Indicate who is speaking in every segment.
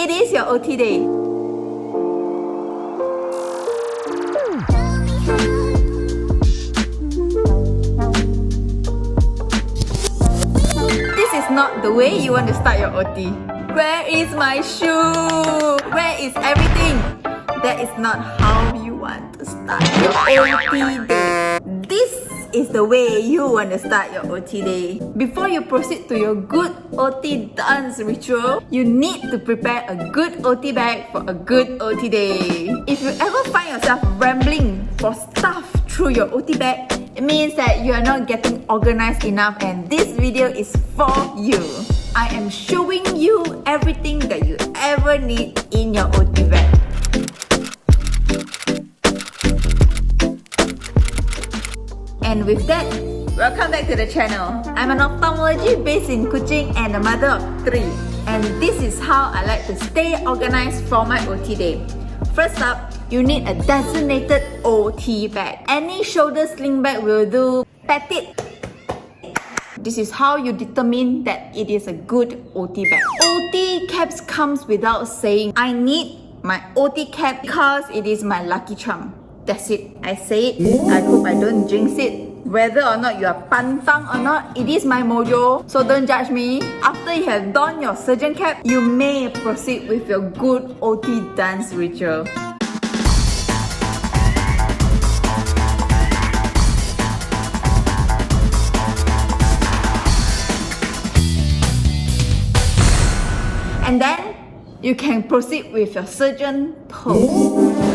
Speaker 1: it is your OT day. This is not the way you want to start your OT. Where is my shoe? Where is everything? That is not how you want to start your OT day. This is the way you want to start your OT day. Before you proceed to your good OT dance ritual, you need to prepare a good OT bag for a good OT day. If you ever find yourself rambling for stuff through your OT bag, it means that you are not getting organized enough, and this video is for you. I am showing you everything that you ever need in your OT bag. And with that, welcome back to the channel. I'm an ophthalmology based in Kuching and a mother of 3. And this is how I like to stay organized for my OT day. First up, you need a designated OT bag. Any shoulder sling bag will do. Petit. This is how you determine that it is a good OT bag. OT caps comes without saying. I need my OT cap because it is my lucky charm. That's it. I say it. I hope I don't jinx it. Whether or not you are pantang or not, it is my mojo. So don't judge me. After you have donned your surgeon cap, you may proceed with your good OT dance ritual. And then you can proceed with your surgeon pose.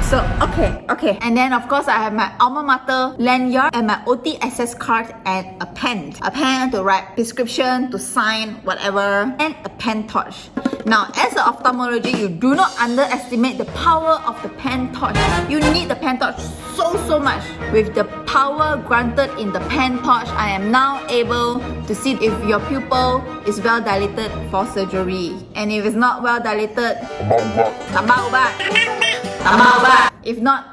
Speaker 1: So, okay. And then of course I have my alma mater lanyard and my OT access card and a pen. A pen to write prescription, to sign, whatever. And a pentorch. Now, as an ophthalmology, you do not underestimate the power of the pentorch. You need the pentorch so much. With the power granted in the pentorch, I am now able to see if your pupil is well dilated for surgery. And if it's not well dilated, tambah ubat. If not,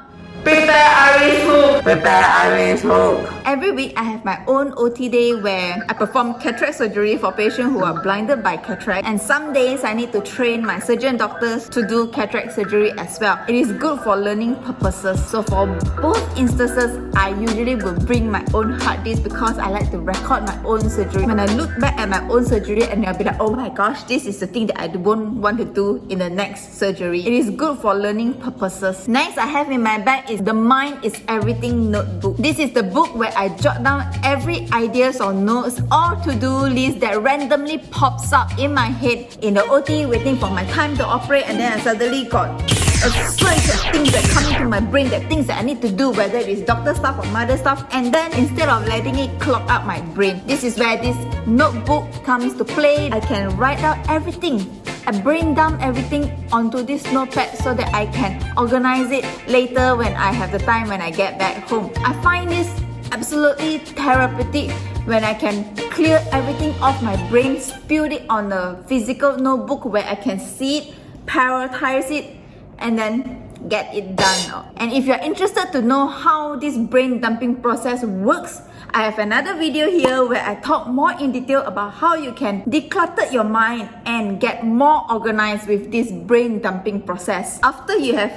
Speaker 1: prepare iris hook. Every week I have my own OT day where I perform cataract surgery for patients who are blinded by cataract, and some days I need to train my surgeon doctors to do cataract surgery as well. It is good for learning purposes. So for both instances, I usually will bring my own hard disk because I like to record my own surgery. When I look back at my own surgery, and I'll be like, oh my gosh, this is the thing that I won't want to do in the next surgery. It is good for learning purposes. Next I have in my bag is the Mind is Everything notebook. This is the book where I jot down every ideas or notes or to-do list that randomly pops up in my head in the OT waiting for my time to operate, and then I suddenly got a surge of things that come into my brain, that things that I need to do, whether it is doctor stuff or mother stuff, and then instead of letting it clog up my brain, this is where this notebook comes to play. I can write down everything. I brain dump everything onto this notepad so that I can organize it later when I have the time when I get back home. I find this absolutely therapeutic when I can clear everything off my brain, spew it on a physical notebook where I can see it, prioritize it, and then get it done. And if you're interested to know how this brain dumping process works, I have another video here where I talk more in detail about how you can declutter your mind and get more organized with this brain dumping process. After you have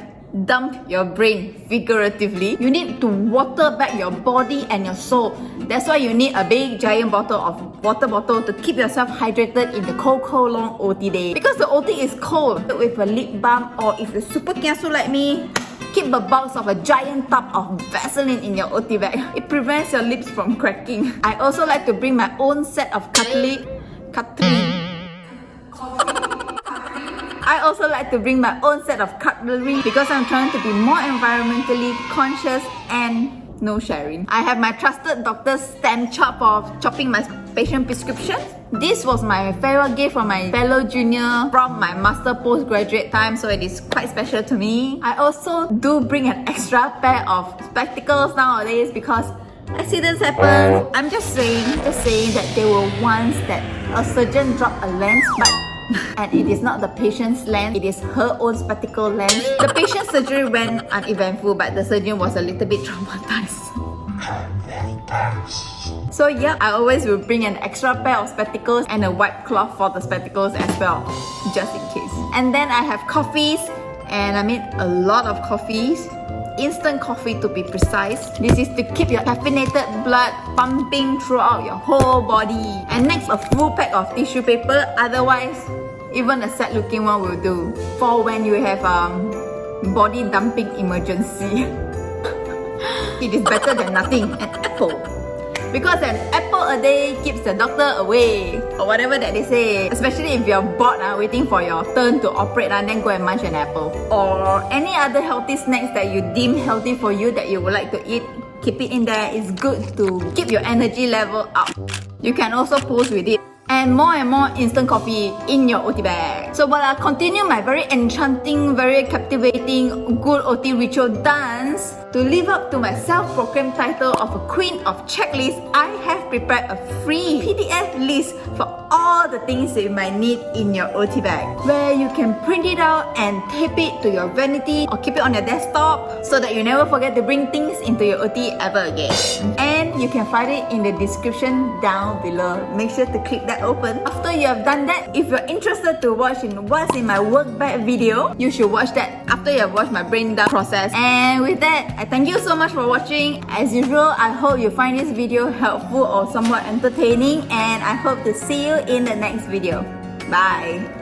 Speaker 1: dumped your brain figuratively, you need to water back your body and your soul. That's why you need a big giant bottle of water bottle to keep yourself hydrated in the cold long OT day. Because the OT is cold, with a lip balm, or if you're super kiasu like me, keep a box of a giant tub of vaseline in your OT bag. It prevents your lips from cracking. I also like to bring my own set of cutlery. I also like to bring my own set of cutlery because I'm trying to be more environmentally conscious and no sharing. I have my trusted doctor's stamp chop for chopping my patient prescriptions. This was my farewell gift from my fellow junior from my master postgraduate time, so it is quite special to me. I also do bring an extra pair of spectacles nowadays because accidents happen. I'm just saying that there were once that a surgeon dropped a lens, but And it is not the patient's lens, it is her own spectacle lens. The patient's surgery went uneventful, but the surgeon was a little bit traumatized. So yeah, I always will bring an extra pair of spectacles and a white cloth for the spectacles as well, just in case. And then I have coffees, and I made a lot of coffees. Instant coffee to be precise. This is to keep your caffeinated blood pumping throughout your whole body. And next, a full pack of tissue paper. Otherwise, even a sad looking one will do. For when you have body dumping emergency. It is better than nothing. An apple. Because an apple a day keeps the doctor away, or whatever that they say. Especially if you're bored waiting for your turn to operate, then go and munch an apple. Or any other healthy snacks that you deem healthy for you that you would like to eat, keep it in there. It's good to keep your energy level up. You can also pose with it. And more instant coffee in your OT bag. So while I continue my very enchanting, very captivating, good OT ritual dance, to live up to my self-proclaimed title of a queen of checklists, I have prepared a free PDF list for all the things that you might need in your OT bag, where you can print it out and tape it to your vanity or keep it on your desktop so that you never forget to bring things into your OT ever again. And you can find it in the description down below. Make sure to click that open. After you have done that, if you're interested to watch what's in my work bag video, you should watch that after you have watched my brain dump process. And with that, I thank you so much for watching. As usual, I hope you find this video helpful or somewhat entertaining, and I hope to see you in the next video. Bye!